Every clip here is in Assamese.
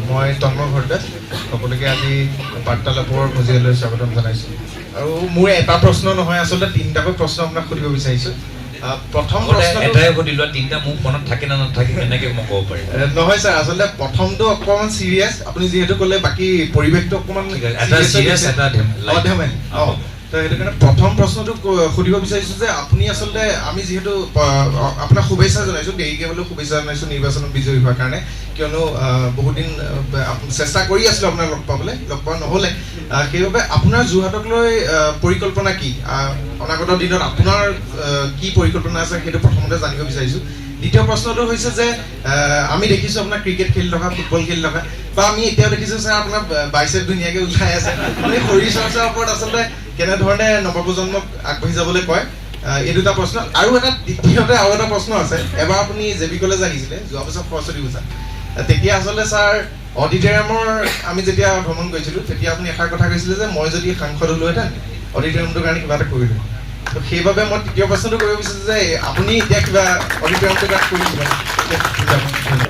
মই তন্ময় ভৰদ্বাজ সকলোকে আজি বাৰ্তালাপৰ মজিয়ালৈ স্বাগতম জনাইছোঁ আৰু মোৰ এটা প্ৰশ্ন নহয় আচলতে তিনিটাকৈ প্ৰশ্ন আপোনাক সুধিব বিচাৰিছোঁ প্ৰথম প্ৰশ্ন এটাই সুধিলো তিনিটা মোক মনত থাকে না নাথাকে কেনেকৈ মই ক'ব পাৰিম নহয় ছাৰ আচলতে প্ৰথমটো অকণমান চিৰিয়াছ আপুনি যিহেতু ক'লে বাকী পৰিৱেশটো অকণমান এটা চিৰিয়াছ এটা ধেমালি তো সেইটো কাৰণে প্ৰথম প্ৰশ্নটো সুধিব বিচাৰিছোঁ যে আপুনি আচলতে আমি যিহেতু আপোনাক শুভেচ্ছা জনাইছোঁ দেৰিকৈ হ'লেও শুভেচ্ছা জনাইছোঁ নিৰ্বাচনত বিজয়ী হোৱাৰ কাৰণে কিয়নো বহুত দিন চেষ্টা কৰি আছিলোঁ আপোনাক লগ পাবলৈ লগ পোৱা নহ'লে সেইবাবে আপোনাৰ যোৰহাটক লৈ পৰিকল্পনা কি অনাগত দিনত আপোনাৰ কি পৰিকল্পনা আছে সেইটো প্ৰথমতে জানিব বিচাৰিছোঁ দ্বিতীয় প্ৰশ্নটো হৈছে যে আমি দেখিছোঁ আপোনাৰ ক্ৰিকেট খেলি থকা ফুটবল খেলি থকা বা আমি এতিয়াও দেখিছোঁ ছাৰ আপোনাৰ বাইচেপ ধুনীয়াকৈ উঠাই আছে আপুনি শৰীৰ চৰ্চাৰ ওপৰত আচলতে কেনেধৰণে নৱপ্ৰজন্মক আগবাঢ়ি যাবলৈ কয় এই দুটা প্ৰশ্ন আৰু দ্বিতীয়তে আৰু এটা প্ৰশ্ন আছে এবাৰ আপুনি জেবি কলেজ আহিছিলে যোৱা বছৰ সৰস্বতী পূজা তেতিয়া আচলতে ছাৰ অডিটৰিয়ামৰ আমি যেতিয়া ভ্ৰমণ কৰিছিলোঁ তেতিয়া আপুনি এষাৰ কথা কৈছিলে যে মই যদি সাংসদ হ'লোহেঁতেন অডিটৰিয়ামটোৰ কাৰণে কিবা এটা কৰিলোঁ তো সেইবাবে মই তৃতীয় প্ৰশ্নটো কৰিব বিচাৰিছোঁ যে আপুনি এতিয়া কিবা অডিটৰিয়ামটোৰ কাৰণে কৰিছিল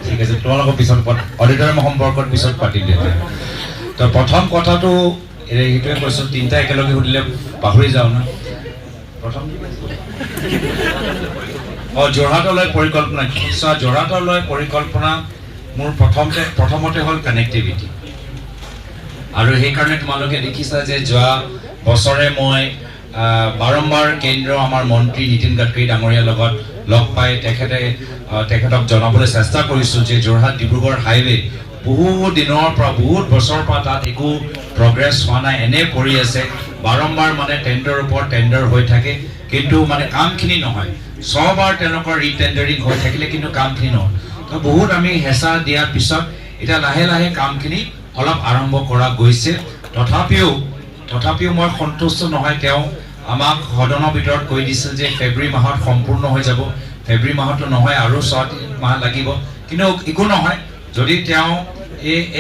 ঠিক আছে তোমালোকৰ পিছত অডিটৰিয়াম সম্পৰ্কত পিছত পাতিম তেতিয়া তো প্ৰথম কথাটো সেইটোৱে কৈছোঁ তিনিটা একেলগে সুধিলে পাহৰি যাওঁ না প্ৰথম যোৰহাটলৈ পৰিকল্পনা কি চোৱা যোৰহাটলৈ পৰিকল্পনা মোৰ প্ৰথমতে হ'ল কানেক্টিভিটি আৰু সেইকাৰণে তোমালোকে দেখিছা যে যোৱা বছৰে মই বাৰম্বাৰ কেন্দ্ৰ আমাৰ মন্ত্ৰী নীতিন গাডকাৰী ডাঙৰীয়াৰ লগত লগ পাই তেখেতক জনাবলৈ চেষ্টা কৰিছোঁ যে যোৰহাট ডিব্ৰুগড় হাইৱে বহুত দিনৰ পৰা বহুত বছৰৰ পৰা তাত একো প্ৰগ্ৰেছ হোৱা নাই এনে পৰি আছে বাৰম্বাৰ মানে টেণ্ডাৰৰ ওপৰত টেণ্ডাৰ হৈ থাকে কিন্তু মানে কামখিনি নহয় ছবাৰ তেওঁলোকৰ ৰিটেণ্ডাৰিং হৈ থাকিলে কিন্তু কামখিনি নহয় তো বহুত আমি হেঁচা দিয়াৰ পিছত এতিয়া লাহে লাহে কামখিনি অলপ আৰম্ভ কৰা গৈছে তথাপিও মই সন্তুষ্ট নহয় তেওঁ আমাক সদনৰ ভিতৰত কৈ দিছিল যে ফেব্ৰুৱাৰী মাহত সম্পূৰ্ণ হৈ যাব ফেব্ৰুৱাৰী মাহতো নহয় আৰু 6 মাহ লাগিব কিন্তু একো নহয় যদি তেওঁ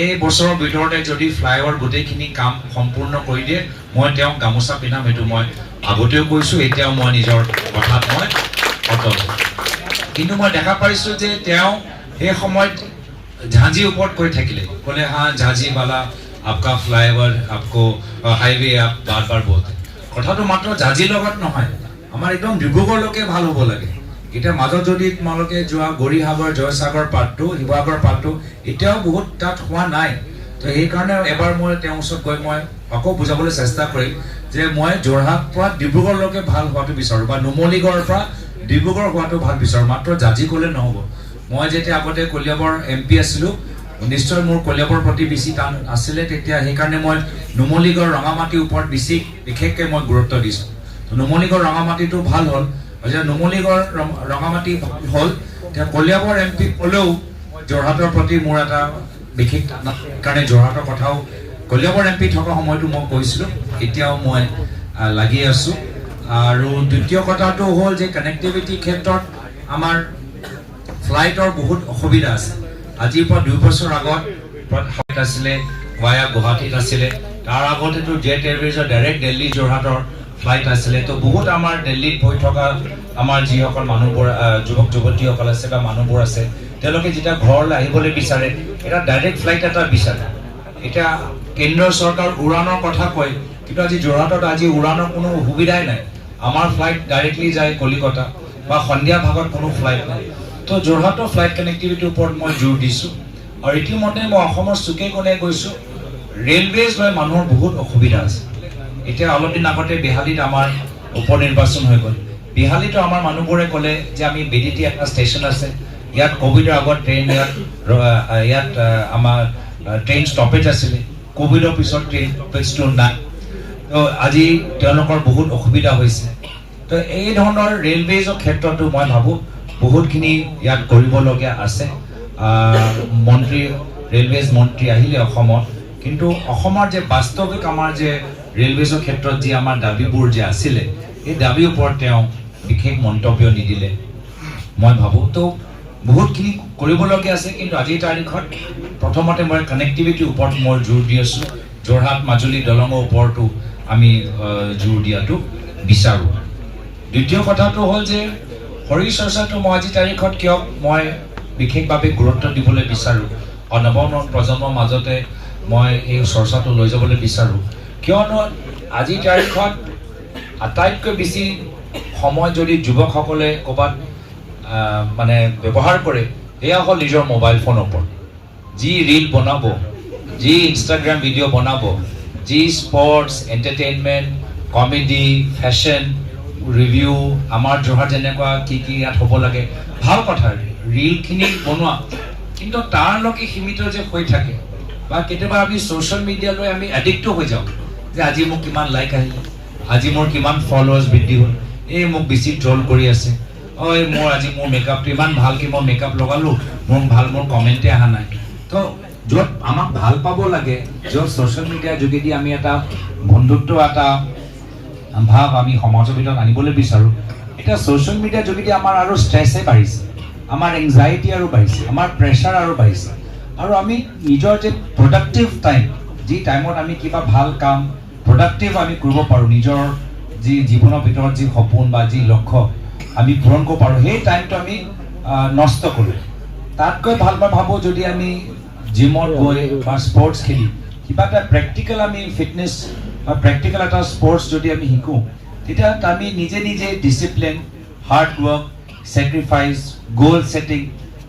এই বছৰৰ ভিতৰতে যদি ফ্লাইঅভাৰ গোটেইখিনি কাম সম্পূৰ্ণ কৰি দিয়ে মই তেওঁক গামোচা পিন্ধাম সেইটো মই আগতেও কৈছোঁ এতিয়াও মই নিজৰ কথাত মই অটল কিন্তু মই দেখা পাইছোঁ যে তেওঁ সেই সময়ত ঝাঁঝিৰ ওপৰত কৈ থাকিলে ক'লে হা ঝাঁঝি বালা আপকা ফ্লাইঅভাৰ আপকো হাইৱে আপ বাৰ বাৰ বলতে কথাটো মাত্ৰ ঝাঁঝিৰ লগত নহয় আমাৰ একদম ডিব্ৰুগড়লৈকে ভাল হ'ব লাগে এতিয়া মাজত যদি তোমালোকে যোৱা গৌৰীসাগৰ জয়সাগৰ পাৰ্টটো শিৱসাগৰ পাৰ্টটো এতিয়াও বহুত তাত হোৱা নাই তো সেইকাৰণে এবাৰ মই তেওঁৰ ওচৰত গৈ মই আকৌ বুজাবলৈ চেষ্টা কৰিম যে মই যোৰহাট পৰা ডিব্ৰুগড়লৈকে ভাল হোৱাটো বিচাৰোঁ বা নুমলীগড়ৰ পৰা ডিব্ৰুগড় হোৱাটো ভাল বিচাৰোঁ মাত্ৰ ঝাঁঝি ক'লে নহ'ব মই যেতিয়া আগতে কলিয়াবৰ MP আছিলোঁ নিশ্চয় মোৰ কলিয়াবৰ প্ৰতি বেছি টান আছিলে তেতিয়া সেইকাৰণে মই নুমলীগড় ৰঙামাটিৰ ওপৰত বিশেষকৈ মই গুৰুত্ব দিছোঁ নুমলীগড় ৰঙামাটিটো ভাল হ'ল এতিয়া নুমলীগড় ৰঙামাটি হ'ল এতিয়া কলিয়াবৰ MP হ'লেও যোৰহাটৰ প্ৰতি মোৰ এটা বিশেষ কাৰণে যোৰহাটৰ কথাও কলিয়াবৰ MP থকা সময়তো মই কৈছিলোঁ এতিয়াও মই লাগি আছোঁ আৰু দ্বিতীয় কথাটো হ'ল যে কানেক্টিভিটিৰ ক্ষেত্ৰত আমাৰ ফ্লাইটৰ বহুত অসুবিধা আছে আজিৰ পৰা 2 বছৰ আগত ফ্লাইট আছিলে ভায়া গুৱাহাটীত আছিলে তাৰ আগতেতো জেট এয়াৰৱেজৰ ডাইৰেক্ট দিল্লী যোৰহাটৰ ফ্লাইট আছিলে তো বহুত আমাৰ দিল্লীত বহি থকা আমাৰ যিসকল মানুহবোৰ যুৱক যুৱতীসকল আছে বা মানুহবোৰ আছে তেওঁলোকে যেতিয়া ঘৰলৈ আহিবলৈ বিচাৰে এটা ডাইৰেক্ট ফ্লাইট এটা বিচাৰে এতিয়া কেন্দ্ৰীয় চৰকাৰ উড়ানৰ কথা কয় কিন্তু আজি যোৰহাটত আজি উড়ানৰ কোনো সুবিধাই নাই আমাৰ ফ্লাইট ডাইৰেক্টলি যায় কলিকতা বা সন্ধিয়া ভাগত কোনো ফ্লাইট নাই তো যোৰহাটৰ ফ্লাইট কানেক্টিভিটিৰ ওপৰত মই জোৰ দিছোঁ আৰু ইতিমধ্যে মই অসমৰ চুকে কোণে গৈছোঁ ৰেলৱেজ লৈ মানুহৰ বহুত অসুবিধা আছে এতিয়া অলপ দিন আগতে বিহালীত আমাৰ উপ নিৰ্বাচন হৈ গ'ল বিহালীতো আমাৰ মানুহবোৰে ক'লে যে আমি BDT এটা ষ্টেচন আছে ইয়াত কোভিডৰ আগত ট্ৰেইন ইয়াত আমাৰ ট্ৰেইন ষ্টপেজ আছিলে কোভিডৰ পিছত ট্ৰেইন ষ্টপেজটো নাই তো আজি তেওঁলোকৰ বহুত অসুবিধা হৈছে তো এই ধৰণৰ ৰেলৱেজৰ ক্ষেত্ৰতো মই ভাবোঁ বহুতখিনি ইয়াত কৰিবলগীয়া আছে ৰেলৱেজ মন্ত্ৰী আহিলে অসমত কিন্তু অসমৰ যে বাস্তৱিক আমাৰ যে ৰেলৱেজৰ ক্ষেত্ৰত যি আমাৰ দাবীবোৰ যে আছিলে এই দাবীৰ ওপৰত তেওঁ বিশেষ মন্তব্য নিদিলে মই ভাবোঁ তো বহুতখিনি কৰিবলগীয়া আছে কিন্তু আজিৰ তাৰিখত প্ৰথমতে মই কানেক্টিভিটিৰ ওপৰত মই জোৰ দি আছোঁ যোৰহাট মাজুলী দলঙৰ ওপৰতো আমি জোৰ দিয়াটো বিচাৰোঁ দ্বিতীয় কথাটো হ'ল যে শৰীৰ চৰ্চাটো মই আজিৰ তাৰিখত কিয় মই বিশেষভাৱে গুৰুত্ব দিবলৈ বিচাৰোঁ নৱ প্ৰজন্মৰ মাজতে মই এই চৰ্চাটো লৈ যাবলৈ বিচাৰোঁ কিয়নো আজিৰ তাৰিখত আটাইতকৈ বেছি সময় যদি যুৱকসকলে ক'ৰবাত মানে ব্যৱহাৰ কৰে এয়া হ'ল নিজৰ মোবাইল ফোনৰ ওপৰত যি ৰীল বনাব যি ইনষ্টাগ্ৰাম ভিডিঅ' বনাব যি sports entertainment comedy fashion review আমাৰ যোৰহাট যেনেকুৱা কি ইয়াত হ'ব লাগে ভাল কথা ৰীলখিনি বনোৱা কিন্তু তাৰলৈকে সীমিত যে হৈ থাকে বা কেতিয়াবা আমি ছ'চিয়েল মিডিয়ালৈ আমি এডিক্টো হৈ যাওঁ যে আজি মোক কিমান লাইক আহিলে আজি মোৰ কিমান ফলোৱাৰ্ছ বৃদ্ধি হ'ল এই মোক বেছি ট্ৰল কৰি আছে মোৰ আজি মোৰ মেকআপটো ইমান ভালকৈ মই মেকআপ লগালোঁ মোৰ কমেণ্টে অহা নাই তো য'ত আমাক ভাল পাব লাগে য'ত ছ'চিয়েল মিডিয়াৰ যোগেদি আমি এটা বন্ধুত্ব এটা ভাৱ আমি সমাজৰ ভিতৰত আনিবলৈ বিচাৰোঁ এতিয়া ছ'চিয়েল মিডিয়াৰ যোগেদি আমাৰ আৰু ষ্ট্ৰেছে বাঢ়িছে আমাৰ এংজাইটি আৰু বাঢ়িছে আমাৰ প্ৰেছাৰ আৰু বাঢ়িছে আৰু আমি নিজৰ যে প্ৰডাক্টিভ টাইম যি টাইমত আমি কিবা ভাল কাম প্ৰডাক্টিভ আমি কৰিব পাৰোঁ নিজৰ যি জীৱনৰ ভিতৰত যি সপোন বা যি লক্ষ্য আমি পূৰণ কৰিব পাৰোঁ সেই টাইমটো আমি নষ্ট কৰোঁ তাতকৈ ভাল মই ভাবোঁ যদি আমি জিমত গৈ বা স্পৰ্টছ খেলি কিবা এটা প্ৰেক্টিকেল আমি ফিটনেছ বা প্ৰেক্টিকেল এটা স্পৰ্টছ যদি আমি শিকোঁ তেতিয়া আমি নিজে নিজে ডিচিপ্লিন হাৰ্ড ৱৰ্ক ছেক্ৰিফাইচ গ'ল ছেটিং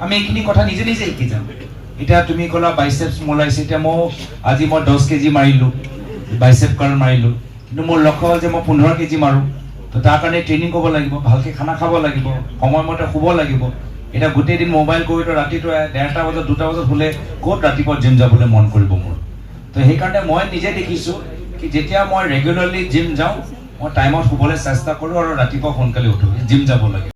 আমি এইখিনি কথা নিজে নিজে শিকি যাম এতিয়া তুমি ক'লা বাইচেপছ মোলাইছে এতিয়া আজি মই 10 কেজি মাৰিলোঁ বাইচেপ কাৰ্ল মাৰিলোঁ কিন্তু মোৰ লক্ষ্য হ'ল যে মই 15 কেজি মাৰোঁ তো তাৰ কাৰণে ট্ৰেইনিং কৰিব লাগিব ভালকৈ খানা খাব লাগিব সময়মতে শুব লাগিব এতিয়া গোটেই দিন মোবাইল কৰি ৰাতিটো 1:30 বজাত 2টা বজাত শুলে ক'ত ৰাতিপুৱা জিম যাবলৈ মন কৰিব মোৰ তো সেইকাৰণে মই নিজে দেখিছোঁ কি যেতিয়া মই ৰেগুলাৰলি জিম যাওঁ মই টাইমত শুবলৈ চেষ্টা কৰোঁ আৰু ৰাতিপুৱা সোনকালে উঠোঁ জিম যাব লাগে